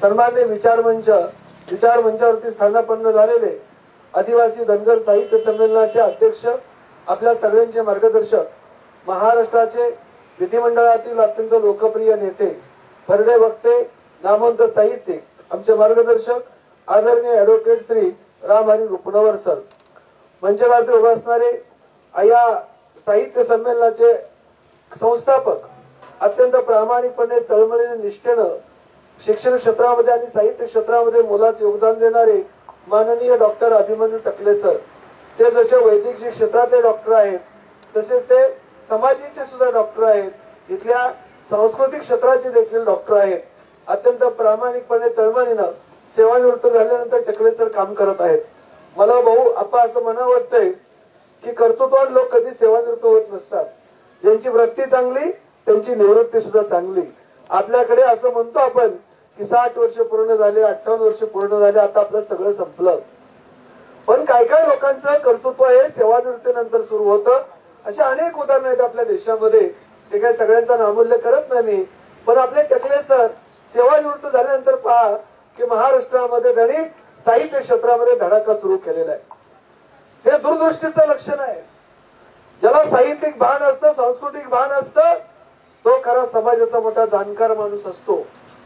सन्मान्य विचार मंचावरती स्थानापन्न झालेले आदिवासी धनगर साहित्य संमेलनाचे अध्यक्ष, आपल्या सगळ्यांचे मार्गदर्शक, महाराष्ट्राचे विधिमंडळातील अत्यंत लोकप्रिय नेते, फरडे वक्ते, नामवंत साहित्यिक, आमचे मार्गदर्शक आदरणीय ऍडव्होकेट श्री रामहरी रुपनवर सर, मंचावरती उभे असणारे या साहित्य संमेलनाचे संस्थापक, अत्यंत प्रामाणिकपणे तळमळीने निष्ठेनं शिक्षण क्षेत्रामध्ये आणि साहित्य क्षेत्रामध्ये मोलाचे योगदान देणारे माननीय डॉक्टर अभिमन्यू टकले सर, ते जसे वैद्यकीय क्षेत्रातले डॉक्टर आहेत तसेच ते समाजाचे सुद्धा डॉक्टर आहेत, इथल्या सांस्कृतिक क्षेत्राचे देखील डॉक्टर आहेत. अत्यंत प्रामाणिकपणे तळमळीनं सेवानिवृत्त झाल्यानंतर टकले सर काम करत आहेत. मला भाऊ आपा असं म्हणावं वाटतंय की कर्तृत्ववान लोक कधी सेवानिवृत्त होत नसतात. ज्यांची वृत्ती चांगली त्यांची निवृत्ती सुद्धा चांगली. आपल्याकडे असं म्हणतो आपण की 60 वर्ष पूर्ण झाले, 58 वर्ष पूर्ण झाले, आता आपलं सगळं संपलं. पण काय काय लोकांचं कर्तृत्व हे सेवानिवृत्तीनंतर सुरू होतं. असे अनेक उदाहरण आहेत आपल्या देशामध्ये. ते काही सगळ्यांचा नामोल्लेख करत नाही मी, पण आपले टकले सर सेवानिवृत्त झाल्यानंतर पहा की महाराष्ट्रामध्ये त्यांनी साहित्य क्षेत्रामध्ये धडाका सुरू केलेला आहे. हे दूरदृष्टीचं लक्षण आहे. ज्याला साहित्यिक भान असतं, सांस्कृतिक भान असतं, तो खरा समाजाचा मोठा जाणकार माणूस असतो.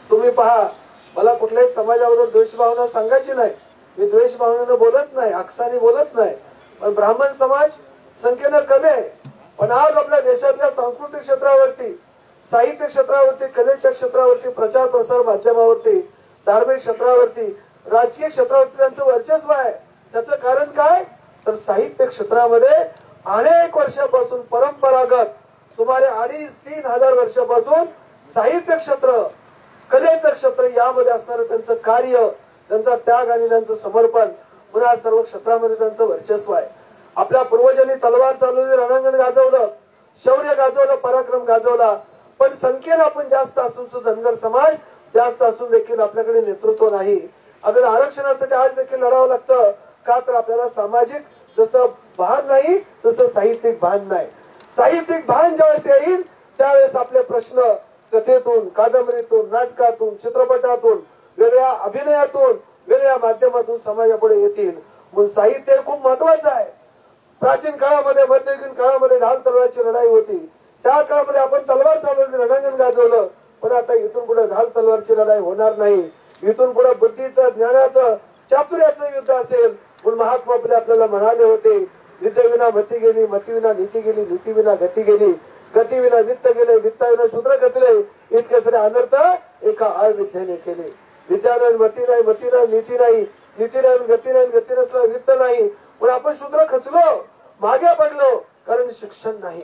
तुम्ही पहा, मला कुठल्याही समाजाबरोबर द्वेषभावना सांगायची नाही. मी द्वेषभावनेनं बोलत नाही, अक्साने बोलत नाही. पण ब्राह्मण समाज संख्येनं कमी आहे. पण आज आपल्या देशातल्या सांस्कृतिक क्षेत्रावरती, साहित्य क्षेत्रावरती, कलेच्या क्षेत्रावरती, प्रचार प्रसार माध्यमावरती, धार्मिक क्षेत्रावरती, राजकीय क्षेत्रावरती त्यांचं वर्चस्व आहे. त्याचं कारण काय? तर साहित्य क्षेत्रामध्ये अनेक वर्षापासून परंपरागत सुमारे 2,500-3,000 हजार वर्षापासून साहित्य क्षेत्र, कलेचं क्षेत्र यामध्ये असणारं त्यांचं कार्य, त्यांचा त्याग आणि त्यांचं समर्पण, पुन्हा सर्व क्षेत्रामध्ये त्यांचं वर्चस्व आहे. आपल्या पूर्वजांनी तलवार चालवली, रणांगण गाजवलं, शौर्य गाजवलं, पराक्रम गाजवला. पण संख्येनं आपण जास्त असून सुद्धा धनगर समाज जास्त असून देखील आपल्याकडे नेतृत्व नाही. आपल्याला आरक्षणासाठी आज देखील लढावं लागतं. का? तर आपल्याला सामाजिक जसं भान नाही तसं साहित्यिक भान नाही. साहित्यिक भान ज्यावेळेस येईल त्यावेळेस आपले प्रश्न कथेतून, कादंबरीतून, नाटकातून, चित्रपटातून, वेगळ्या अभिनयातून, वेगळ्या माध्यमातून समाजापुढे येतील. म्हणून साहित्य खूप महत्वाचं आहे. प्राचीन काळामध्ये, मध्ययुगीन काळामध्ये ढाल तलवारची लढाई होती. त्या काळामध्ये आपण तलवार चालवली, रणांगण गाजवलं. पण आता इथून पुढे ढाल तलवारची लढाई होणार नाही. इथून पुढे बुद्धीचं, ज्ञानाचं, चातुर्याचं युद्ध असेल. म्हणून महात्मा फुले आपल्याला म्हणाले होते, विद्येविना मती गेली, मतीविना नीती गेली, नीतीविना गती गेली, गतीविना वित्त गेले, वित्ताविना शूद्र खचले, इतके सारे अनर्थ एका अविद्येने केले. विद्या नाही, मती नाही, मती नाही, नीती नाही, नीती नाही, गती नाही, गती नसलं वित्त नाही. पण आपण शूद्र खचलो, मागे पडलो, कारण शिक्षण नाही.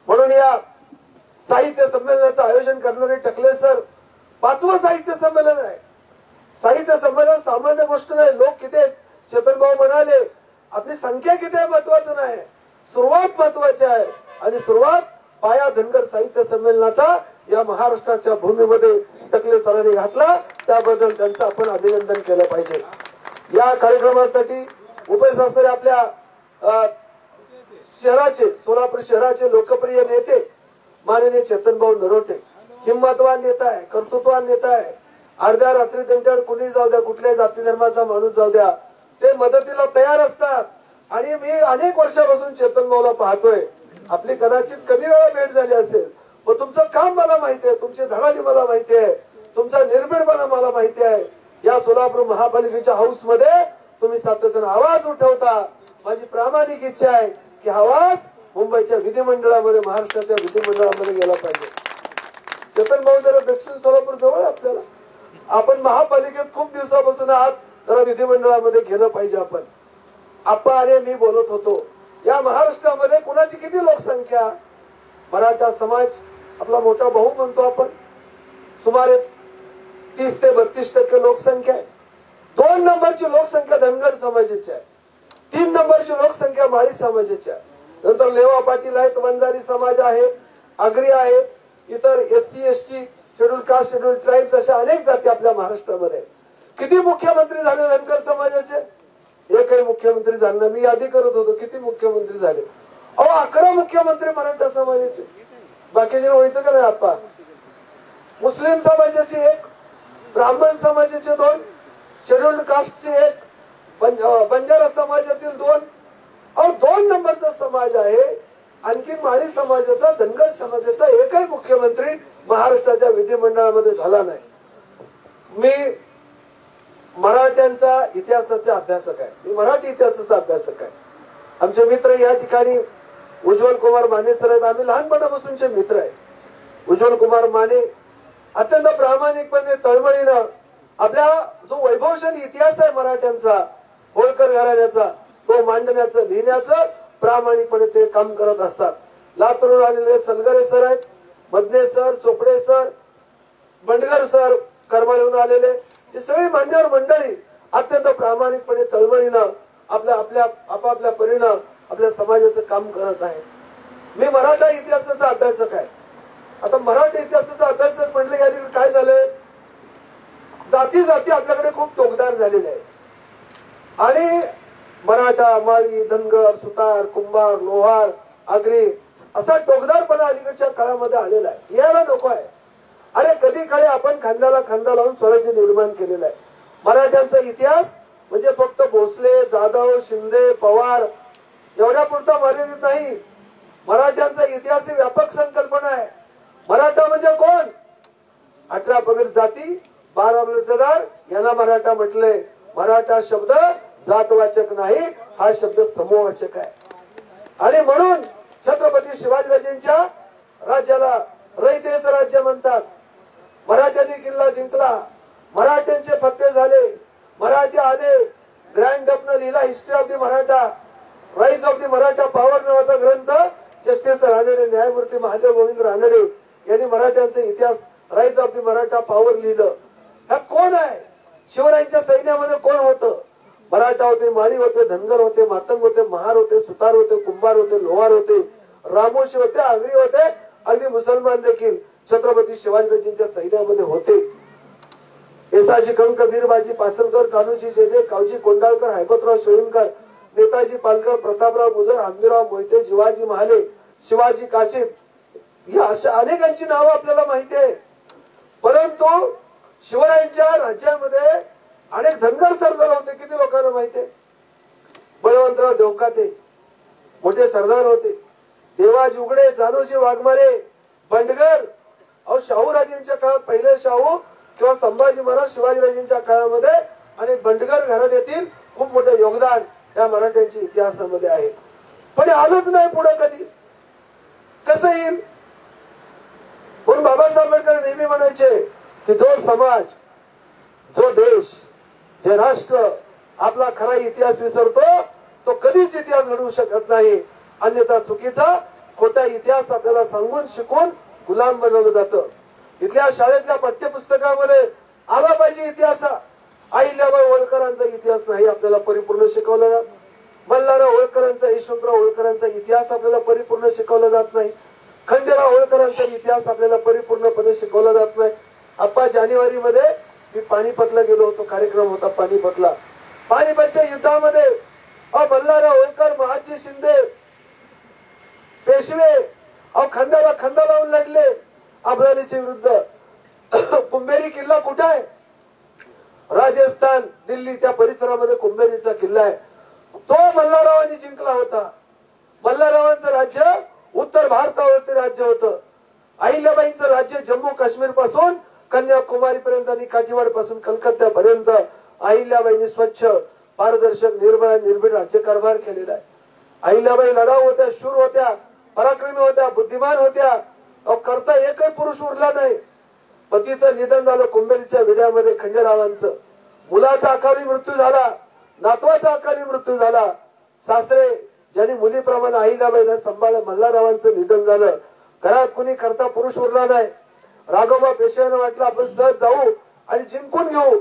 म्हणून या साहित्य संमेलनाचं आयोजन करणारे टकले सर 5वं साहित्य संमेलन आहे. साहित्य संमेलन सामान्य गोष्ट नाही. लोक किती आहेत? चेतन भाऊ म्हणाले, आपली संख्या किती आहे महत्वाचं नाही, सुरुवात महत्वाची आहे. आणि सुरुवात पाया धनगर साहित्य संमेलनाचा या महाराष्ट्राच्या भूमीमध्ये टकले सरांनी घातला. त्याबद्दल त्यांचं आपण अभिनंदन केलं पाहिजे. या कार्यक्रमासाठी उपस्थित असणारे आपल्या शहराचे, सोलापूर शहराचे लोकप्रिय नेते माननीय चेतन भाऊ नरोटे, हिंमतवान नेता आहे, कर्तृत्ववान नेता आहे. अर्ध्या रात्री त्यांच्याकडे कुणी जाऊ द्या, कुठल्याही जाती धर्माचा माणूस जाऊ द्या, ते मदतीला तयार असतात. आणि मी अनेक वर्षापासून चेतन भाऊला पाहतोय. आपली कदाचित कमी वेळा भेट झाली असेल, पण तुमचं काम मला माहिती आहे, तुमची धडाडी मला माहिती आहे, तुमचा निर्भीडपणा मला माहिती आहे. या सोलापूर महापालिकेच्या हाऊस मध्ये तुम्ही सातत्याने आवाज उठवता. माझी प्रामाणिक इच्छा आहे की आवाज मुंबईच्या विधिमंडळामध्ये, महाराष्ट्राच्या विधिमंडळामध्ये गेला पाहिजे. चेतन भाऊ जरा दक्षिण सोलापूर जवळ आपल्याला, आपण महापालिकेत खूप दिवसापासून आहात, जरा विधिमंडळामध्ये गेलं पाहिजे. आपण आप्पा आणि मी बोलत होतो, या महाराष्ट्रामध्ये कुणाची किती लोकसंख्या? मराठा समाज आपला मोठा भाऊ म्हणतो आपण, सुमारे 30 ते 32% लोकसंख्या आहे. 2 नंबरची लोकसंख्या धनगर समाजाची आहे. 3 नंबरची लोकसंख्या माळी समाजाची आहे. नंतर लेवा पाटील आहेत, वंजारी समाज आहे, आगरी आहेत, इतर SC ST, schedule caste, schedule tribes अशा अनेक जाती आपल्या महाराष्ट्रामध्ये. किती मुख्यमंत्री झाले धनगर समाजाचे? एकही मुख्यमंत्री झाले नाही. मी यादी करत होतो किती मुख्यमंत्री झाले. 11 मुख्यमंत्री मराठा समाजाचे. बाकीचे व्हायचं का नाही? आप्पा मुस्लिम समाजाची 1, ब्राह्मण समाजाचे 2, शेड्युल्ड कास्टचे 1, बंजारा समाजातील 2, 2 नंबरचा समाज आहे. आणखी माळी समाजाचा, धनगर समाजाचा एकही मुख्यमंत्री महाराष्ट्राच्या विधिमंडळामध्ये झाला नाही. मी मराठ्यांचा इतिहासाचा अभ्यासक आहे, मी मराठी इतिहासाचा अभ्यासक आहे. आमचे मित्र या ठिकाणी उज्ज्वल कुमार माने सर आहेत, आम्ही लहानपणापासूनचे मित्र आहे. उज्ज्वल कुमार माने अत्यंत प्रामाणिकपणे तळमळीनं आपल्या जो वैभवशाली इतिहास आहे मराठ्यांचा, होळकर घराण्याचा, तो मांडण्याचं, लिहिण्याचं प्रामाणिकपणे ते काम करत असतात. लातूरून आलेले सलगरे सर आहेत, Madane sir, Chopade sir, Bandgar sir, करमाळ्याहून आलेले हे सगळी मान्यवर मंडळी अत्यंत प्रामाणिकपणे तळमळीनं आपापल्या परीनं आपल्या समाजाचं काम करत आहे. मी मराठा इतिहासाचा अभ्यासक आहे. आता मराठी इतिहासाचा अभ्यासक म्हटलं या ठिकाणी काय झालंय, जाती जाती आपल्याकडे खूप टोकदार झालेले आहेत आणि मराठा, माळी, धनगर, सुतार, कुंभार, लोहार, आगरी असा टोकदारपणा अलीकडच्या काळामध्ये आलेला आहे. यायला नको आहे. अरे कधी काळी आपण खांद्याला खांदा लावून स्वराज्य निर्माण केलेलं आहे. मराठ्यांचा इतिहास म्हणजे फक्त भोसले, जाधव, शिंदे, पवार एवढ्या पुरता मर्यादित नाही. मराठ्यांचा इतिहास ही व्यापक संकल्पना आहे. मराठा म्हणजे कोण? 18 पगड जाती, 12 बलुतेदार यांना मराठा म्हटले. मराठा शब्द जातवाचक नाही, हा शब्द समूहवाचक आहे. आणि म्हणून छत्रपती शिवाजीराजेंच्या राज्याला रयतेचं राज्य म्हणतात. मराठ्यांनी किल्ला जिंकला, मराठ्यांचे फत्ते झाले, मराठे आले. ग्रँड डफनं लिहिला history of the Maratha, rise of the Maratha power नावाचा ग्रंथ जस्टिस रानडे, न्यायमूर्ती महादेव गोविंद रानडे यांनी मराठ्यांचा इतिहास rise of the Maratha power लिहिलं. हा कोण आहे? शिवरायांच्या सैन्यामध्ये कोण होतं? मराठा होते, माळी होते, धनगर होते, मातंग होते, महार होते, सुतार होते, कुंभार होते, लोहार होते, रामोशी होते, आगरी होते, अगदी मुसलमान देखील छत्रपती शिवाजीराजेंच्या सैन्यामध्ये होते. येसाजी कंक, वीरबाजी पासलकर, कान्होजी जेजे, कावजी कोंडाळकर, हैबतराव शिळीमकर, नेताजी पालकर, प्रतापराव गुजर, हंबीरराव मोहिते, जिवाजी महाले, शिवाजी काशीद या अशा अनेकांची नावं आपल्याला माहिती आहे. परंतु शिवरायांच्या राज्यामध्ये अनेक धनगर सरदार होते. किती लोकांना माहिती आहे? बळवंतराव देवकाते मोठे सरदार होते. देवाजी उघडे, जानोजी वाघमारे, बंडगर. शाहूराजेंच्या काळात पहिले शाहू किंवा संभाजी महाराज शिवाजीराजेंच्या काळामध्ये आणि बंडगर घराण्यातील खूप मोठे योगदान या मराठ्यांच्या इतिहासामध्ये आहे. पण आलंच नाही पुढे कधी. कसं येईल? म्हणून बाबासाहेब आंबेडकर नेहमी म्हणायचे की जो समाज, जो देश, जे राष्ट्र आपला खरा इतिहास विसरतो तो कधीच इतिहास घडवू शकत नाही. अन्यथा चुकीचा खोटा इतिहास आपल्याला सांगून शिकून गुलाम बनवलं जातं. इथल्या शाळेतल्या पाठ्यपुस्तकामध्ये आला पाहिजे इतिहास. अहिल्याबाई होळकरांचा इतिहास नाही आपल्याला परिपूर्ण शिकवला जात. मल्हारराव होळकरांचा, यशवंतराव होळकरांचा इतिहास आपल्याला परिपूर्ण शिकवला जात नाही. खंडेराव होळकरांचा इतिहास आपल्याला परिपूर्णपणे शिकवला जात नाही. आप्पा जानेवारी मध्ये मी पानिपतला गेलो होतो, कार्यक्रम होता पानिपतला. पानिपतच्या युद्धामध्ये मल्हारराव होळकर, महाजी शिंदे, पेशवे खांद्याला खांदा लावून लढले अफगाणीच्या विरुद्ध. कुंभेरी किल्ला कुठे आहे? राजस्थान, दिल्ली त्या परिसरामध्ये कुंभेरीचा किल्ला आहे. तो मल्हाररावांनी जिंकला होता. मल्हाररावांचं राज्य उत्तर भारतावरती राज्य होतं. अहिल्याबाईंचं राज्य जम्मू काश्मीर पासून कन्याकुमारी पर्यंत आणि काठीवाड पासून कलकत्ता पर्यंत अहिल्याबाईंनी स्वच्छ, पारदर्शक, निर्मळ, निर्भीड राज्यकारभार केलेला आहे. अहिल्याबाई लढाऊ होत्या, शूर होत्या, पराक्रमी होत्या, बुद्धिमान होत्या. करता एकही पुरुष उरला नाही. पतीचं निधन झालं कुंभेरीच्या विड्यामध्ये खंडेरावांचं. मुलाचा अकाली मृत्यू झाला, नातवाचा अकाली मृत्यू झाला. सासरे ज्यांनी मुलीप्रमाणे अहिल्याबाईला सांभाळलं, मल्हाररावांचं निधन झालं. घरात कुणी करता पुरुष उरला नाही. राघोबा पेशव्यांना वाटलं आपण सहज जाऊ आणि जिंकून घेऊ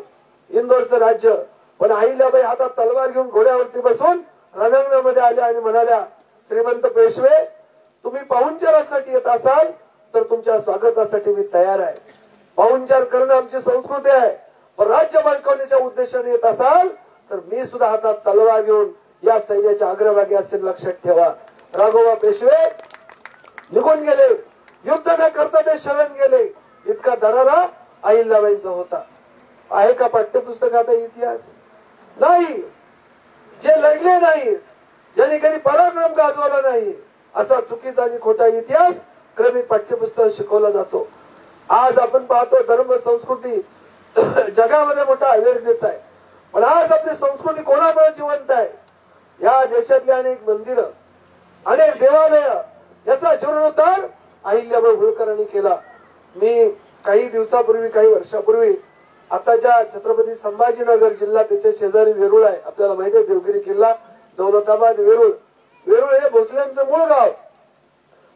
इंदोरचं राज्य. पण अहिल्याबाई हातात तलवार घेऊन घोड्यावरती बसून रणांगणामध्ये आल्या आणि म्हणाल्या, श्रीमंत पेशवे, तुम्ही पाहुणचारासाठी येत असाल तर तुमच्या स्वागतासाठी मी तयार आहे. पाहुणचार करणं आमची संस्कृती आहे. पण राज्य बळकावण्याच्या उद्देशाने येत असाल तर मी सुद्धा हातात तलवार घेऊन या सैन्याच्या अग्रभागी असेल, लक्षात ठेवा. राघोबा पेशवे निघून गेले. युद्ध न करता ते शरण गेले. इतका दरारा अहिल्याबाईंचा होता. आहे का पाठ्यपुस्तकात इतिहास? नाही. जे लढले नाही, ज्यांनी कधी पराक्रम गाजवला नाही, असा चुकीचा आणि खोटा इतिहास क्रमिक पाठ्यपुस्तक शिकवला जातो. आज आपण पाहतो धर्म संस्कृती जगामध्ये मोठा अवेअरनेस आहे, पण आज आपली संस्कृती कोणामुळे जिवंत आहे? या देशातली अनेक मंदिरं, अनेक देवालय याचा जीर्णोद्धार अहिल्याबाई होळकरांनी केला. मी काही दिवसापूर्वी, काही वर्षापूर्वी आताच्या छत्रपती संभाजीनगर जिल्हा, त्याच्या शेजारी वेरूळ आहे, आपल्याला माहिती आहे, देवगिरी किल्ला, दौलताबाद, वेरूळ. वेरूळ हे भोसल्यांचं मूळ गाव,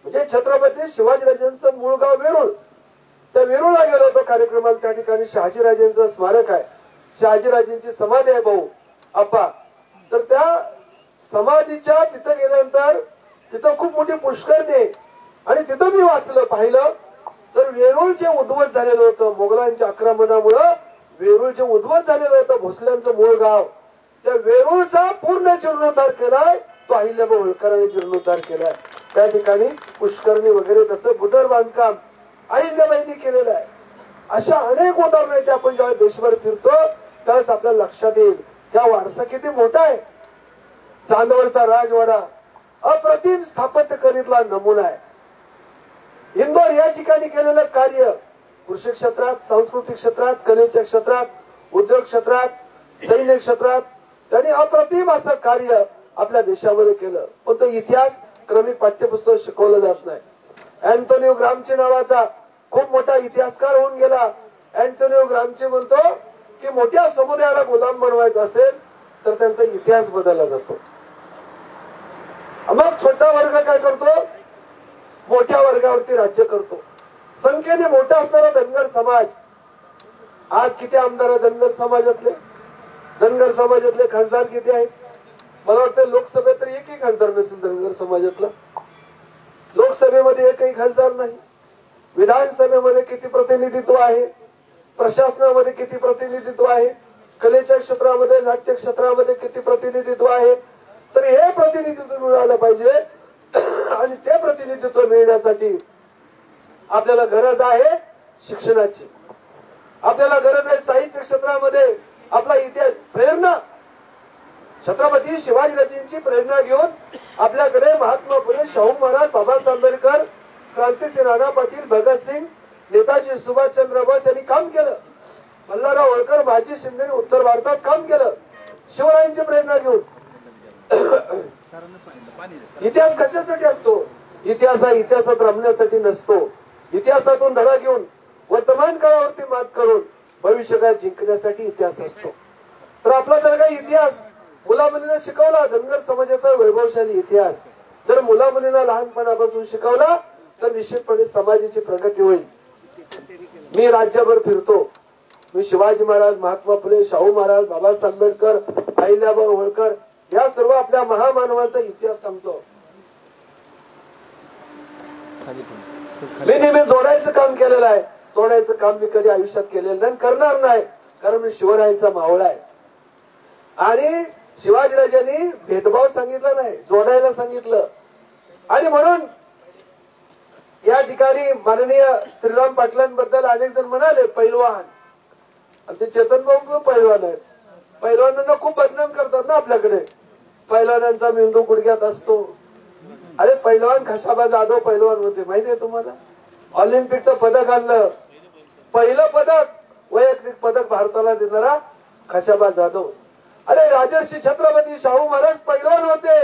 म्हणजे छत्रपती शिवाजीराजांचं मूळ गाव वेरूळ. त्या वेरूळला गेलो होतो कार्यक्रमाला. त्या ठिकाणी शहाजीराजांचं स्मारक आहे, शहाजीराजांची समाधी आहे भाऊ आप्पा. तर त्या समाधीच्या तिथं गेल्यानंतर तिथं खूप मोठी पुष्करणी आहे, आणि तिथं मी वाचलं, पाहिलं तर वेरूळ जे उद्ध्वस्त झालेलं होतं मोगलांच्या आक्रमणामुळं, वेरूळ जे उद्ध्वस्त झालेलं होतं भोसल्यांचं मूळ गाव, त्या वेरूळचा पूर्ण जीर्णोद्धार केलाय तो अहिल्याबाई होळकरांनी जीर्णोद्धार केलाय. त्या ठिकाणी पुष्करणी वगैरे त्याचं बुधर बांधकाम अहिल्याबाईंनी केलेलं आहे. अशा अनेक उदाहरणं आहेत. आपण जेव्हा देशभर फिरतो त्यावेळेस आपल्याला लक्षात येईल हा वारसा किती मोठा आहे. चांदवडचा राजवाडा अप्रतिम स्थापत्यकलेतला नमुना आहे. इंदोर या ठिकाणी केलेलं कार्य कृषी क्षेत्रात, सांस्कृतिक क्षेत्रात, कलेच्या क्षेत्रात, उद्योग क्षेत्रात, सैन्य क्षेत्रात त्यांनी अप्रतिम असं कार्य आपल्या देशामध्ये केलं, पण तो इतिहास क्रमिक पाठ्यपुस्तक शिकवलं जात नाही. अँटोनियो ग्रामची नावाचा खूप मोठा इतिहासकार होऊन गेला. अँटोनियो ग्रामची म्हणतो की मोठ्या समुदायाला गुलाम बनवायचं असेल तर त्यांचा इतिहास बदलला जातो. मग छोटा वर्ग काय करतो? मोठ्या वर्गावरती राज्य करतो. संख्येने मोठा असणारा धनगर समाज, आज किती आमदार आहेत धनगर समाजातले? धनगर समाजातले खासदार किती आहेत? मला वाटतं लोकसभेत तर एकही खासदार नसेल धनगर समाजातला. लोकसभेमध्ये एकही खासदार नाही. विधानसभेमध्ये किती प्रतिनिधित्व आहे? प्रशासनामध्ये किती प्रतिनिधित्व आहे? कलेच्या क्षेत्रामध्ये, नाट्य क्षेत्रामध्ये किती प्रतिनिधित्व आहे? तर हे प्रतिनिधित्व मिळालं पाहिजे, आणि ते प्रतिनिधित्व मिळण्यासाठी आपल्याला गरज आहे शिक्षणाची, आपल्याला गरज आहे साहित्य क्षेत्रामध्ये आपला इतिहास, प्रेरणा. छत्रपती शिवाजीराजांची प्रेरणा घेऊन आपल्याकडे महात्मा फुले, शाहू महाराज, बाबासाहेब आंबेडकर, क्रांतिसिंह नाना पाटील, भगतसिंग, नेताजी सुभाषचंद्र बोस यांनी काम केलं. मल्हारराव होळकर, माजी शिंदे उत्तर भारतात काम केलं शिवरायांची प्रेरणा घेऊन. इतिहास कशासाठी असतो? इतिहास हा इतिहासात रमण्यासाठी नसतो. इतिहासातून धडा घेऊन वर्तमान काळावरती मात करून भविष्यकाळ जिंकण्यासाठी इतिहास असतो. तर आपला जर काही इतिहास मुला मुलींना शिकवला, धनगर समाजाचा वैभवशाली इतिहास जर मुला मुलींना लहानपणापासून शिकवला तर निश्चितपणे समाजाची प्रगती होईल. मी राज्यभर फिरतो. मी शिवाजी महाराज, महात्मा फुले, शाहू महाराज, बाबासाहेब आंबेडकर, अहिल्याबाई होळकर या सर्व आपल्या महामानवाचा इतिहास सांगतो. मी नेहमी जोडायचं काम केलेलं आहे. तोडायचं काम मी कधी आयुष्यात केलेलं नाही, करणार नाही, कारण मी शिवरायांचा मावळा आहे. आणि शिवाजीराजांनी भेदभाव सांगितला नाही, जोडायला सांगितलं. आणि म्हणून या ठिकाणी माननीय श्रीराम पाटलांबद्दल अनेक जण म्हणाले पैलवान, आणि ते चेतन भाऊ पैलवान आहेत. पैलवानांना खूप बदनाम करतात ना आपल्याकडे. पैलवानांचा मेंदू गुडघ्यात असतो. अरे पैलवान खशाबा जाधव पैलवान होते, माहिती आहे तुम्हाला? ऑलिम्पिकचं पदक आणलं, पहिलं पदक, वैयक्तिक पदक भारताला देणारा खशाबा जाधव. अरे राजर्षी छत्रपती शाहू महाराज पैलवान होते,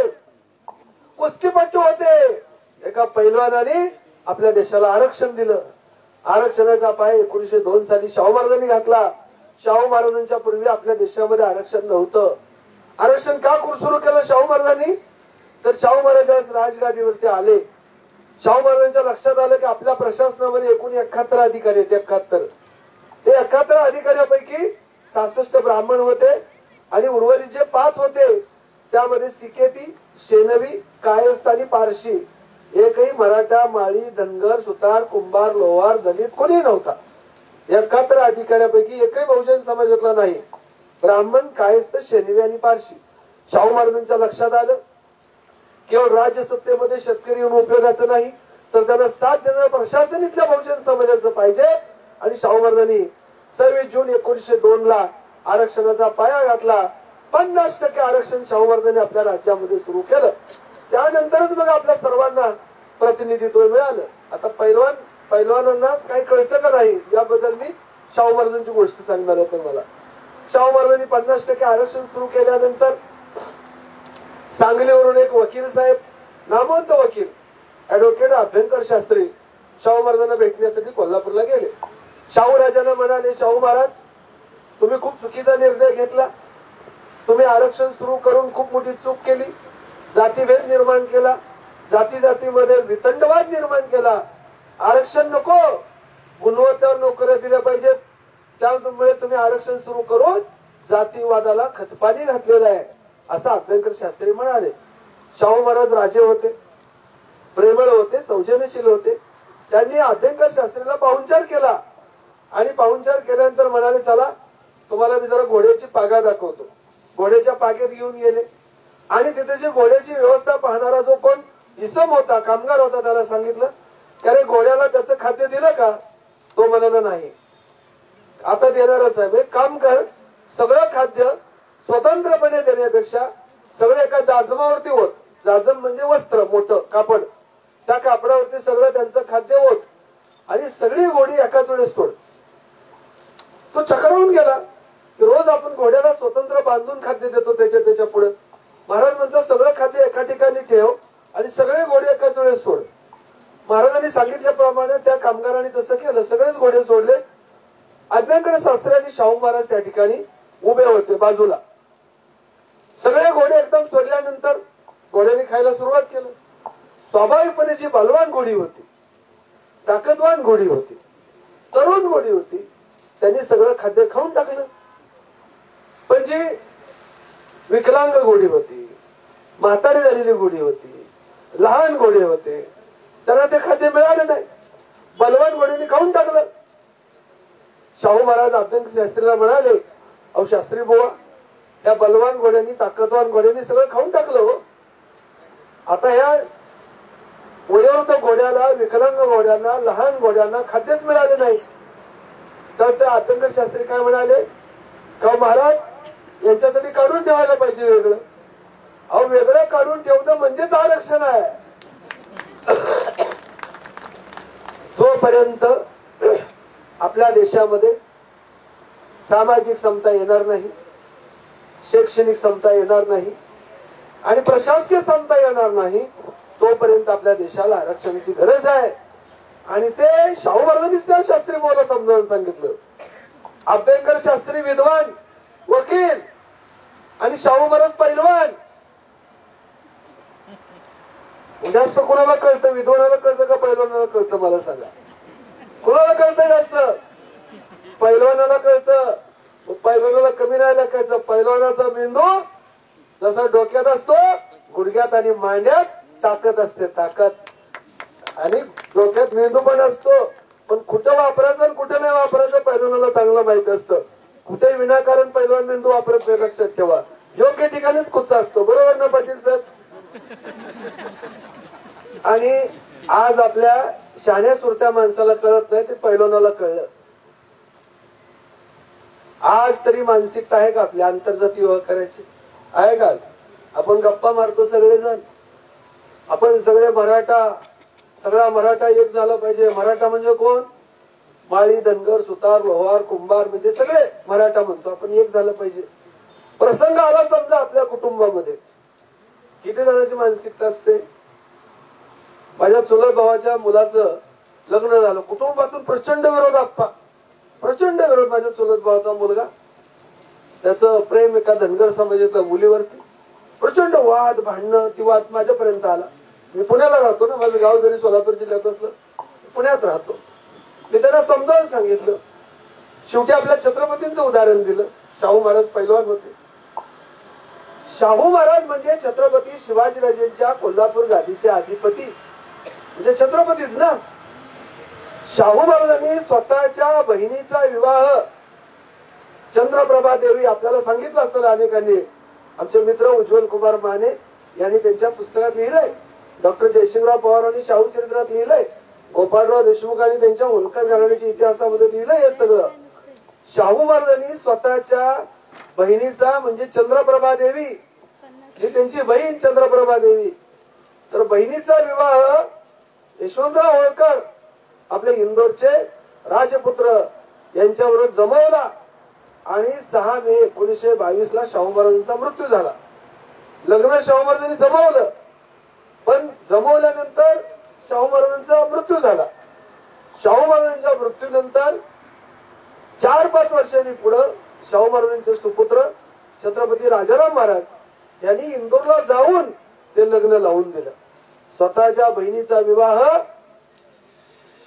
कुस्तीपटू होते. एका पैलवानाने आपल्या देशाला आरक्षण दिलं. आरक्षणाचा पाय 1902 साली शाहू महाराजांनी घातला. शाहू महाराजांच्या पूर्वी आपल्या देशामध्ये आरक्षण नव्हतं. आरक्षण का सुरू केलं शाहू महाराजांनी? तर शाहू महाराज राजगादीवरती आले. शाहू महाराजांच्या लक्षात आलं की आपल्या प्रशासनामध्ये एकूण 71 अधिकारी आहेत. 71 ते 71 अधिकाऱ्यापैकी 66 ब्राह्मण होते, आणि उर्वरित जे 5 होते त्यामध्ये सिकेपी, शेनवी, कायस्थ आणि पारशी. एकही मराठा, माळी, धनगर, सुतार, कुंभार, लोहार, दलित कोणी नव्हता. 71 अधिकाऱ्यापैकी एकही बहुजन समाजातला नाही. ब्राह्मण, कायस्थ, शेनवी आणि पारशी. शाहू महाराजांच्या लक्षात आलं केवळ राजसत्तेमध्ये शेतकरी येऊन उपयोगाचं नाही, तर त्यांना साथ देणारं प्रशासन इथल्या बहुजन समाजाचं पाहिजे. आणि शाहू महाराजांनी 26 जून 1902 ला आरक्षणाचा पाया घातला. 50% आरक्षण शाहू महाराजांनी आपल्या राज्यामध्ये सुरू केलं. त्यानंतरच मग आपल्या सर्वांना प्रतिनिधित्व मिळालं. आता पैलवानांना काही कळतं का नाही याबद्दल मी शाहू महाराजांची गोष्ट सांगणार आहे तुम्हाला. शाहू महाराजांनी 50% आरक्षण सुरू केल्यानंतर सांगलीवरून एक वकील साहेब, नामवंत वकील ऍडव्होकेट अभ्यंकर शास्त्री शाहू महाराजांना भेटण्यासाठी कोल्हापूरला गेले. शाहू राजांना म्हणाले, शाहू महाराज तुम्ही खूप चुकीचा निर्णय घेतला. तुम्ही आरक्षण सुरू करून खूप मोठी चूक केली. जातीभेद निर्माण केला. जातीमध्ये वितंडवाद निर्माण केला. आरक्षण नको, गुणवत्तेवर नोकऱ्या दिल्या पाहिजेत. त्यामुळे तुम्ही आरक्षण सुरू करून जातीवादाला खतपाणी घातलेलं आहे असं अभ्यंकर शास्त्री म्हणाले. शाहू महाराज राजे होते, प्रेमळ होते, सौजन्यशील होते. त्यांनी अभ्यंकर शास्त्रीला पाहुणचार केला आणि पाहुणचार केल्यानंतर म्हणाले, चला तुम्हाला मी जरा घोड्याची पागा दाखवतो. घोड्याच्या पागेत घेऊन गेले आणि तिथे जे घोड्याची व्यवस्था पाहणारा जो कोण इसम होता, कामगार होता, त्याला सांगितलं की अरे घोड्याला त्याचं खाद्य दिलं का? तो म्हणाला नाही. आता देणारच आहे. एक काम कर, सगळं खाद्य स्वतंत्रपणे देण्यापेक्षा सगळं एका जाजमावरती होत. जाजम म्हणजे वस्त्र, मोठं कापड. त्या कापडावरती सगळं त्यांचं खाद्य होत आणि सगळी घोडी एकाच वेळेस सोड. तो चक्रावून गेला की रोज आपण घोड्याला स्वतंत्र बांधून खाद्य देतो त्याच्या पुढे. महाराज म्हणतात सगळं खाद्य एका ठिकाणी ठेव आणि सगळे घोडे एकाच वेळेस सोड. महाराजांनी सांगितल्याप्रमाणे त्या कामगारांनी तसं केलं. सगळेच घोडे सोडले. अभ्यंकर शास्त्री आणि शाहू महाराज त्या ठिकाणी उभे होते बाजूला. सगळे घोडे एकदम सोडल्यानंतर घोड्याने खायला सुरुवात केलं. स्वाभाविकपणे जी बलवान घोडी होती, ताकदवान घोडी होती, तरुण घोडी होती, त्यांनी सगळं खाद्य खाऊन टाकलं. पण जी विकलांग घोडी होती, म्हातारी झालेली घोडी होती, लहान घोडे होते, त्यांना ते खाद्य मिळालं नाही. बलवान घोडीने खाऊन टाकलं. शाहू महाराज अभ्यंकर शास्त्रीला म्हणाले, अहो शास्त्री बुवा, त्या बलवान घोड्यांनी, ताकदवान घोड्यांनी सगळं खाऊन टाकलं हो. आता ह्या वयोवृद्ध घोड्याला, विकलांग घोड्यांना, लहान घोड्यांना खाद्यच मिळाले नाही. तर ते अभ्यंकर शास्त्री काय म्हणाले, का महाराज यांच्यासाठी काढून ठेवायला पाहिजे वेगळं. अहो वेगळं काढून ठेवणं म्हणजेच आरक्षण आहे. जोपर्यंत आपल्या देशामध्ये सामाजिक समता येणार नाही, शैक्षणिक समता येणार नाही आणि प्रशासकीय समता येणार नाही, तोपर्यंत आपल्या देशाला आरक्षणाची गरज आहे. आणि ते शाहू महाराजांनीच त्या शास्त्री मला समजावून सांगितलं. अभ्यंकर शास्त्री विद्वान, वकील आणि शाहू महाराज पैलवान. जास्त कुणाला कळतं, विद्वानाला कळतं का पैलवानाला कळतं मला सांगा. कुणाला कळतं जास्त? पैलवानाला कळतं. पैलवानाला कमी नाही लागायचं. पैलवानाचा मेंदू जसा डोक्यात असतो, गुडघ्यात आणि मांड्यात ताकद असते, ताकद. आणि डोक्यात मेंदू पण असतो, पण कुठं वापरायचं आणि कुठं नाही वापरायचं पैलवानाला चांगलं माहित असतं. कुठे विनाकारण पैलवान मेंदू वापरत नाही, लक्षात ठेवा. योग्य ठिकाणीच कुचा असतो. बरोबर ना पाटील सर? आणि आज आपल्या शहाण्या सुरत्या माणसाला कळत नाही, ते पैलवानाला कळलं. आज तरी मानसिकता आहे का आपल्या आंतरजाती विवाह करायची? आहे का? आज आपण गप्पा मारतो सगळेजण, आपण सगळे मराठा, सगळा मराठा एक झाला पाहिजे. मराठा म्हणजे कोण? माळी, धनगर, सुतार, लोहार, कुंभार, म्हणजे सगळे मराठा म्हणतो आपण. एक झालं पाहिजे. प्रसंग आला समजा आपल्या कुटुंबामध्ये, किती जणांची मानसिकता असते? माझ्या चुलत भावाच्या मुलाचं लग्न झालं, कुटुंबातून प्रचंड विरोध. आप्पा प्रचंड विरोध. माझ्या चुलत भावाचा मुलगा, त्याचं प्रेम एका धनगर समाजातल्या मुलीवरती, प्रचंड वाद, भांडणं. ती वाद माझ्यापर्यंत आला. मी पुण्याला राहतो ना, माझं गाव जरी सोलापूर जिल्ह्यात असलं, पुण्यात राहतो. मी त्यांना समजावून सांगितलं. शेवटी आपल्या छत्रपतींचं उदाहरण दिलं. शाहू महाराज पैलवान होते. शाहू महाराज म्हणजे छत्रपती शिवाजीराजेंच्या कोल्हापूर गादीचे अधिपती, म्हणजे छत्रपतीच ना. शाहू महाराजांनी स्वतःच्या बहिणीचा विवाह चंद्रप्रभा देवी, आपल्याला सांगितलं असतं अनेकांनी. आमचे मित्र उज्ज्वल कुमार माने यांनी त्यांच्या पुस्तकात लिहिलंय. डॉक्टर जयसिंगराव पवारांनी शाहू चरित्रात लिहिलंय. गोपाळराव देशमुखांनी त्यांच्या होलकर घराण्याच्या इतिहासामध्ये लिहिलंय हे सगळं. शाहू महाराजांनी स्वतःच्या बहिणीचा म्हणजे चंद्रप्रभा देवी, ही त्यांची बहीण चंद्रप्रभा देवी, तर बहिणीचा विवाह यशवंतराव होळकर आपले इंदोरचे राजपुत्र यांच्यावर जमवला आणि 6 मे 1922 ला शाहू महाराजांचा मृत्यू झाला. लग्न शाहू महाराजांनी जमवलं, पण जमवल्यानंतर शाहू महाराजांचा मृत्यू झाला. शाहू महाराजांच्या मृत्यूनंतर 4-5 वर्षांनी पुढे शाहू महाराजांचे सुपुत्र छत्रपती राजाराम महाराज यांनी इंदोरला जाऊन ते लग्न लावून दिलं. स्वतःच्या बहिणीचा विवाह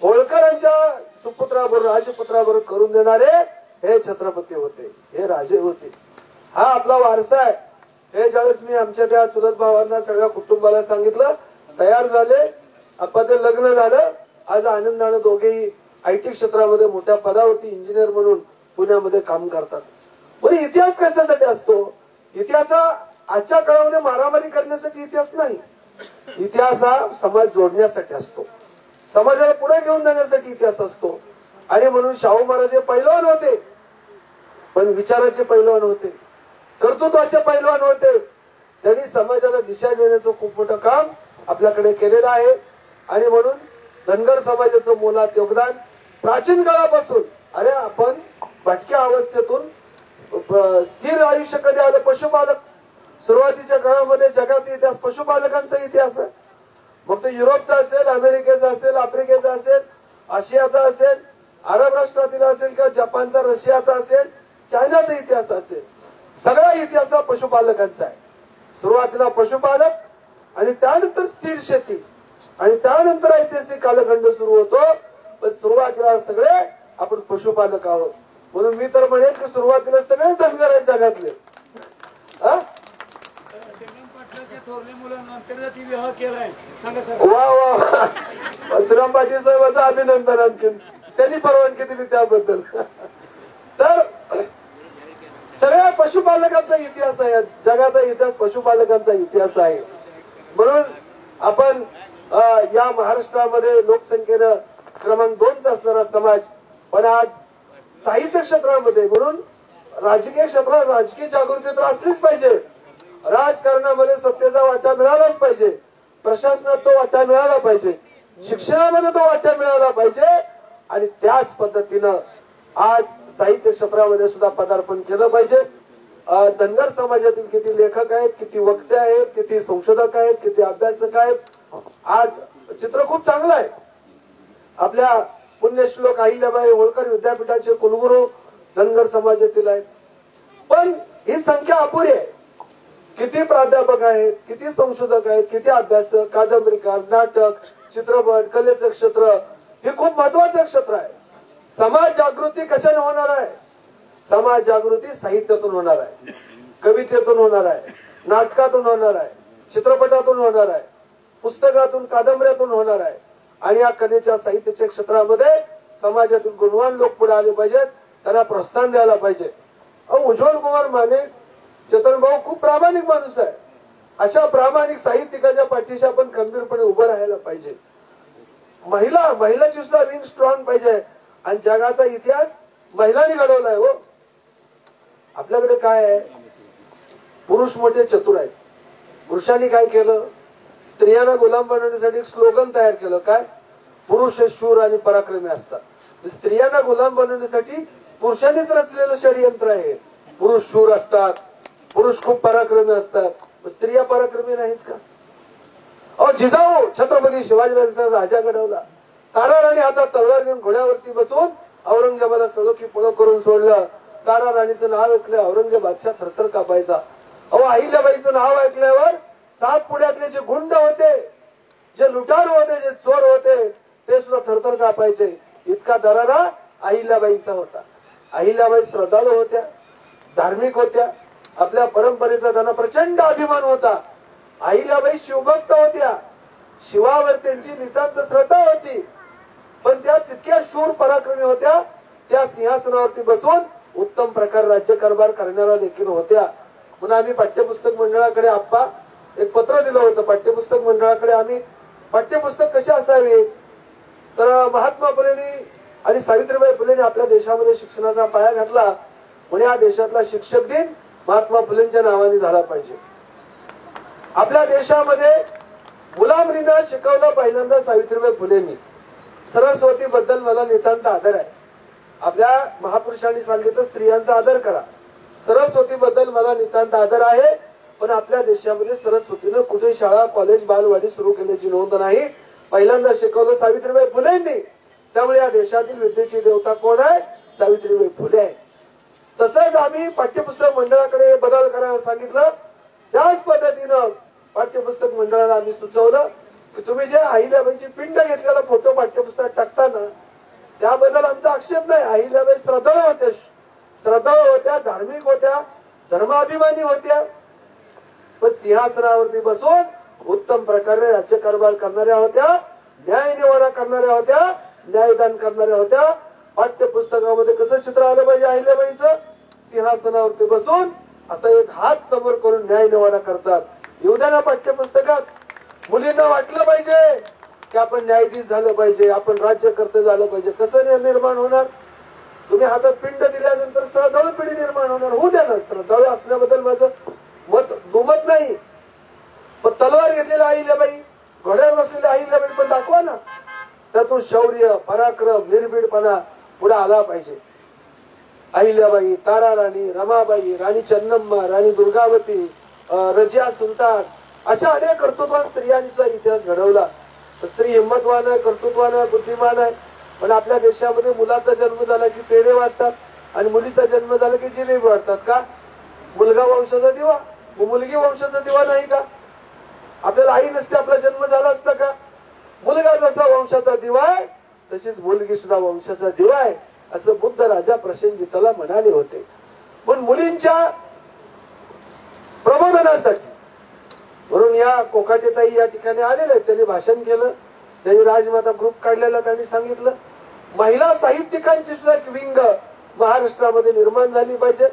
होळकरांच्या सुपुत्राबरोबर राजपुत्राबरोबर करून देणारे हे छत्रपती होते, हे राजे होते. हा आपला वारसा आहे. हे ज्यावेळेस मी आमच्या त्या चुलत भावांना सगळ्या कुटुंबाला सांगितलं, तयार झाले, आपण ते लग्न झालं. आज आनंदाने दोघेही IT क्षेत्रामध्ये मोठ्या पदावरती इंजिनियर म्हणून पुण्यामध्ये काम करतात. पण इतिहास कशासाठी असतो? इतिहास हा आजच्या काळामध्ये मारामारी करण्यासाठी इतिहास नाही. इतिहास हा समाज जोडण्यासाठी असतो, समाजाला पुढे घेऊन जाण्यासाठी इतिहास असतो. आणि म्हणून शाहू महाराज हे पैलवान होते, पण विचाराचे पैलवान होते, कर्तृत्वाचे पैलवान होते. त्यांनी समाजाला दिशा देण्याचं खूप मोठं काम आपल्याकडे केलेलं आहे. आणि म्हणून धनगर समाजाचं मोलाचं योगदान प्राचीन काळापासून, अरे आपण भटक्या अवस्थेतून स्थिर आयुष्य कधी आलं? पशुपालक. सुरुवातीच्या काळामध्ये जगाचा इतिहास पशुपालकांचा इतिहास आहे. मग तो युरोपचा असेल, अमेरिकेचा असेल, आफ्रिकेचा असेल, आशियाचा असेल, अरब राष्ट्रातील असेल किंवा जपानचा, रशियाचा असेल, चायनाचा इतिहास असेल, सगळा इतिहास हा पशुपालकांचा आहे. सुरुवातीला पशुपालक आणि त्यानंतर स्थिर शेती आणि त्यानंतर ऐतिहासिक कालखंड सुरू होतो. पण सुरुवातीला सगळे आपण पशुपालक आहोत. म्हणून मी तर म्हणेन की सुरुवातीला सगळे धनगर आहेत जगातले. वा वा, श्रीराम पाटील साहेबांचं अभिनंदन. आणखीन त्यांनी परवानगी दिली त्याबद्दल. तर सगळ्या पशुपालकांचा इतिहास आहे, जगाचा इतिहास पशुपालकांचा इतिहास आहे. म्हणून आपण या महाराष्ट्रामध्ये लोकसंख्येनं क्रमांक 2 असणारा समाज, पण आज साहित्य क्षेत्रामध्ये म्हणून राजकीय क्षेत्रात राजकीय जागृती तर असलीच पाहिजे. राजकारणामध्ये सत्तेचा वाटा मिळालाच पाहिजे, प्रशासनात तो वाटा मिळाला पाहिजे, शिक्षणामध्ये तो वाटा मिळाला पाहिजे. आणि त्याच पद्धतीनं आज साहित्य क्षेत्रामध्ये सुद्धा पदार्पण केलं पाहिजे. धनगर समाजातील किती लेखक आहेत, किती वक्ते आहेत, किती संशोधक आहेत, किती अभ्यासक आहेत. आज चित्र खूप चांगलं आहे. आपल्या पुण्यश्लोक अहिल्याबाई होळकर विद्यापीठाचे कुलगुरू धनगर समाजातील आहेत. पण ही संख्या अपुरी आहे. किती प्राध्यापक आहेत, किती संशोधक आहेत, किती अभ्यासक, कादंबरीकार, नाटक, चित्रपट, कलेचं क्षेत्र हे खूप महत्वाचं क्षेत्र आहे. समाज जागृती कशाने होणार आहे? समाज जागृती साहित्यातून होणार आहे, कवितेतून होणार आहे, नाटकातून होणार आहे, चित्रपटातून होणार आहे, पुस्तकातून, कादंबऱ्यातून होणार आहे. आणि या कलेच्या साहित्याच्या क्षेत्रामध्ये समाजातील गुणवान लोक पुढे आले पाहिजेत, त्यांना प्रोत्साहन द्यायला पाहिजे. उज्ज्वल कुमार माने, चेतन भाऊ खूप प्रामाणिक माणूस आहे. अशा प्रामाणिक साहित्यिकाच्या पाठीशी आपण खंबीरपणे उभं राहायला पाहिजे. महिलाची सुद्धा विंग स्ट्रॉंग पाहिजे. आणि जगाचा इतिहास महिलांनी घडवलाय. हो, आपल्याकडे काय आहे? पुरुष मोठे चतुर आहेत. पुरुषांनी काय केलं? स्त्रियांना गुलाम बनवण्यासाठी एक स्लोगन तयार केलं. काय? पुरुष हे शूर आणि पराक्रमी असतात. स्त्रियांना गुलाम बनवण्यासाठी पुरुषांनीच रचलेलं षडयंत्र आहे. पुरुष शूर असतात, पुरुष खूप पराक्रमी असतात, स्त्रिया पराक्रमी नाहीत का? जिजाऊ छत्रपती शिवाजी राजा घडवला. तारा राणी हातात तलवार घेऊन घोड्यावरती बसून औरंगजेबाला सळोखी पुढं करून सोडलं. तारा राणीचं नाव ऐकलं औरंगजेब बादशाह थरथर कापायचा. अहिल्याबाईचं नाव ऐकल्यावर 7 पुण्यातले जे गुंड होते, जे लुटारू होते, जे चोर होते, ते सुद्धा थरथर कापायचे. इतका दरारा अहिल्याबाईंचा होता. अहिल्याबाई श्रद्धाळू होत्या, धार्मिक होत्या. आपल्या परंपरेचा त्यांना प्रचंड अभिमान होता. अहिल्याबाई शिवभक्त होत्या. शिवावर त्यांची नितांत श्रद्धा होती. पण त्या तितक्या शूर पराक्रमी होत्या. त्या सिंहासनावरती बसून उत्तम प्रकार राज्यकारभार करणाऱ्या देखील होत्या. म्हणून आम्ही पाठ्यपुस्तक मंडळाकडे आप्पा एक पत्र दिलं होतं. पाठ्यपुस्तक मंडळाकडे आम्ही पाठ्यपुस्तक कसे असावे तर महात्मा फुलेंनी आणि सावित्रीबाई फुलेंनी आपल्या देशामध्ये शिक्षणाचा पाया घातला म्हणून या देशातला शिक्षक दिन महात्मा फुलेंच्या नावाने झाला पाहिजे. आपल्या देशामध्ये मुलामुलींना शिकवलं पहिल्यांदा सावित्रीबाई फुलेंनी. सरस्वती बद्दल मला नितांत आदर आहे. आपल्या महापुरुषांनी सांगितलं स्त्रियांचा आदर करा. सरस्वती बद्दल मला नितांत आदर आहे. पण आपल्या देशामध्ये सरस्वतीनं कुठे शाळा कॉलेज बालवाडी सुरू केल्याची नोंद नाही. पहिल्यांदा शिकवलं सावित्रीबाई फुलेंनी. त्यामुळे या देशातील विद्येची देवता कोण आहे? सावित्रीबाई फुले आहे. तसंच आम्ही पाठ्यपुस्तक मंडळाकडे बदल करायला सांगितलं. त्याच पद्धतीनं पाठ्यपुस्तक मंडळाला आम्ही सुचवलं की तुम्ही जे अहिल्याबाईची पिंड घेतलेला फोटो पाठ्यपुस्तकात टाकताना त्याबद्दल आमचा आक्षेप नाही. अहिल्याबाई श्रद्धाळू होत्या, धार्मिक होत्या, धर्माभिमानी होत्या. पण सिंहासनावरती बसून उत्तम प्रकारे राज्यकारभार करणाऱ्या होत्या, न्याय निवाडा करणाऱ्या होत्या, न्यायदान करणाऱ्या होत्या. पाठ्यपुस्तकामध्ये कसं चित्र आलं पाहिजे अहिल्याबाईचं? सिंहासनावरती बसून असं एक हात समोर करून न्याय निवाडा करतात. येऊ द्या ना पाठ्यपुस्तकात. मुलींना वाटलं पाहिजे की आपण न्यायाधीश झालं पाहिजे, आपण राज्यकर्ते झालं पाहिजे. कसं निर्माण होणार? तुम्ही हातात पिंड दिल्यानंतर श्रद्धाळू पिढी निर्माण होणार. होऊ द्या ना. श्रद्धाळू असण्याबद्दल माझं मत दुमत नाही. पण तलवार घेतलेल्या अहिल्याबाई, घोड्यावर बसलेल्या अहिल्याबाई पण दाखवा ना. त्यातून शौर्य, पराक्रम, निर्भीडपणा पुढे आला पाहिजे. अहिल्याबाई, ताराराणी, रमाबाई, राणी चन्नम्मा, राणी दुर्गावती, रजिया सुलतान अशा अनेक कर्तृत्वान स्त्रियांचा इतिहास घडवला. स्त्री हिंमतवान आहे, कर्तृत्वान आहे, बुद्धिमान आहे. पण आपल्या देशामध्ये मुलाचा जन्म झाला की पेढे वाटतात आणि मुलीचा जन्म झाला की जिलेबी वाटतात. का? मुलगा वंशाचा दिवा, मुलगी वंशाचा दिवा नाही का? आपल्याला आई नसते आपला जन्म झाला असता का? मुलगा जसा वंशाचा दिवा आहे तशीच मुलगी सुद्धा वंशाचा दिवा आहे असं बुद्ध राजा प्रसेनजिताला म्हणाले होते. पण मुलींच्या प्रबोधनासाठी म्हणून या कोकाटेताई या ठिकाणी आलेले आहेत. त्यांनी भाषण केलं, त्यांनी राजमाता ग्रुप काढलेला. त्यांनी सांगितलं महिला साहित्यिकांची सुद्धा एक विंग महाराष्ट्रामध्ये निर्माण झाली पाहिजे.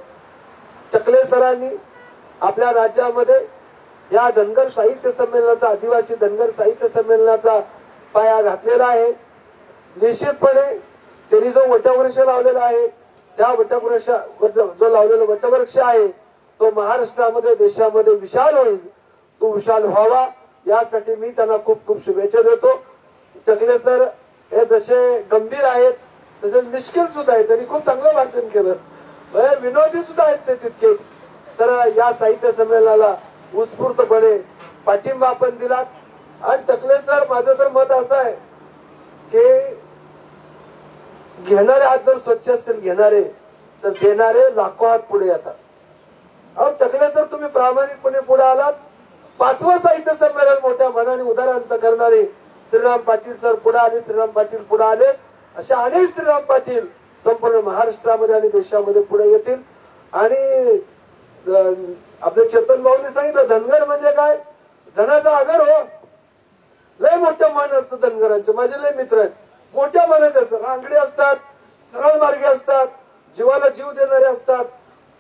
टकले सरांनी आपल्या राज्यामध्ये या धनगर साहित्य संमेलनाचा, आदिवासी धनगर साहित्य संमेलनाचा पाया घातलेला आहे. निश्चितपणे त्यांनी जो वटवृक्ष लावलेला आहे त्या वटवृक्ष जो लावलेला वटवृक्ष आहे तो महाराष्ट्रामध्ये देशामध्ये विशाल होईल. तो विशाल व्हावा यासाठी मी त्यांना खूप खूप शुभेच्छा देतो. टकले सर हे जसे गंभीर आहेत तसे निष्किल सुद्धा आहेत. त्यांनी खूप चांगलं भाषण केलं. विनोदी सुद्धा आहेत ते तितकेच. तर या साहित्य संमेलनाला उत्स्फूर्तपणे पाठिंबा आपण दिलात. आणि टकले सर माझं तर मत असं आहे की घेणारे हात जर स्वच्छ असतील घेणारे तर देणारे लाखो हात पुढे येतात. अहो टकले सर तुम्ही प्रामाणिकपणे पुढे आलात. 5वं साहित्य संमेलन मोठ्या मनाने उदाहरण करणारे श्रीराम पाटील सर पुढे आले, श्रीराम पाटील पुढे आले. अशा अनेक श्रीराम पाटील संपूर्ण महाराष्ट्रामध्ये आणि देशामध्ये पुढे येतील. आणि आपल्या चेतन भाऊने सांगितलं धनगर म्हणजे काय? धनाचा आगर हो. लय मोठं मन असतं धनगरांचं. माझे लय मित्र आहेत मोठ्या मनाचे असतात, रांगडे असतात, सरळ मार्गे असतात, जीवाला जीव देणारे असतात.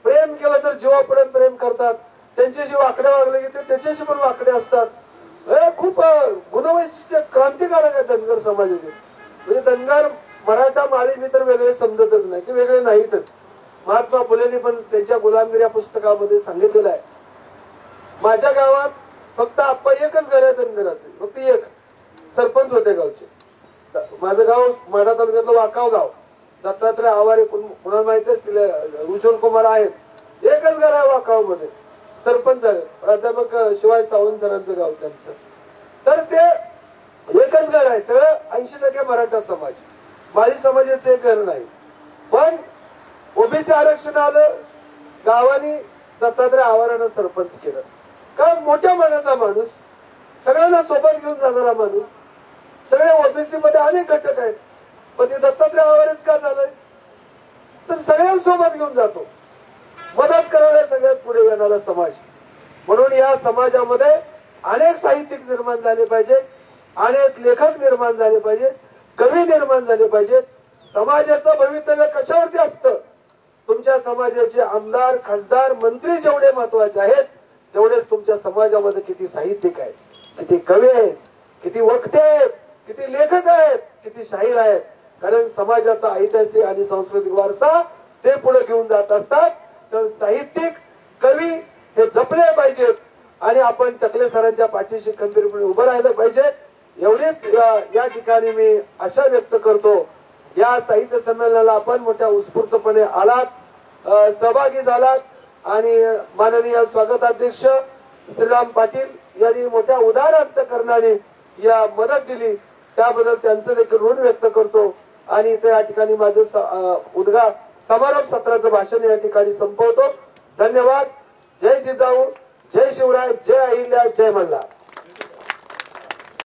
प्रेम केलं तर जीवापर्यंत प्रेम करतात. त्यांच्याशी वाकडे वागले की ते त्याच्याशी पण वाकडे असतात. खूप गुणवैशिष्ट्य क्रांतिकारक आहे धनगर समाजाचे. म्हणजे धनगर मराठा माळी मी तर वेगळे समजतच नाही की वेगळे नाहीतच. महात्मा फुलेंनी पण त्यांच्या गुलामगिरी या पुस्तकामध्ये सांगितलेलं आहे. माझ्या गावात फक्त आप्पा एकच घर आहे धनगराचे, फक्त एक. सरपंच होते गावचे. माझं गाव माढा तालुक्यातलं वाकाव गाव. दत्तात्रय आवारे कुणाला माहिती असतील, भूषण कुमार आहेत. एकच घर आहे वाकाव मध्ये. सरपंच झाले प्राध्यापक शिवाय सावंत सरांचं गाव त्यांचं. तर ते एकच घर आहे. सगळं 80% मराठा समाज, माळी समाजाचं एक घर नाही. पण ओबीसी आरक्षण आलं, गावानी दत्तात्रय आवारानं सरपंच केलं. का? मोठ्या मनाचा माणूस, सगळ्यांना सोबत घेऊन जाणारा माणूस. सगळे ओबीसी मध्ये अनेक घटक आहेत पण ते दत्तात्रय आवारेच का झालंय? तर सगळ्यांसोबत घेऊन जातो, मदत करायला सगळ्यात पुढे येणारा समाज. म्हणून या समाजामध्ये अनेक साहित्यिक निर्माण झाले पाहिजे, अनेक लेखक निर्माण झाले पाहिजे, कवी निर्माण झाले पाहिजेत. समाजाचं भवितव्य कशावरती असतं? तुमच्या समाजाचे आमदार, खासदार, मंत्री जेवढे महत्वाचे आहेत तेवढेच तुमच्या समाजामध्ये किती साहित्यिक आहेत, किती कवी आहेत, किती वक्ते आहेत, किती लेखक आहेत, किती शाहीर आहेत. कारण समाजाचा ऐतिहासिक आणि सांस्कृतिक वारसा ते पुढे घेऊन जात असतात. तर साहित्यिक कवी हे जपले पाहिजेत आणि आपण टकले सरांच्या पाठीशी खंबीरपणे उभं राहिलं पाहिजे. एवढेच या ठिकाणी मी आशा व्यक्त करतो. या साहित्य संमेलनाला आपण मोठ्या उत्स्फूर्तपणे आलात, सहभागी झालात आणि माननीय स्वागताध्यक्ष श्रीराम पाटील यांनी मोठ्या उदार अंतकरणाने या मदत दिली, त्याबद्दल त्यांचं देखील ऋण व्यक्त करतो. आणि त्या ठिकाणी माझं समारोप सत्राचं भाषण या ठिकाणी संपवतो. धन्यवाद. जय जिजाऊ, जय शिवराय, जय अहिल्या, जय मल्हार.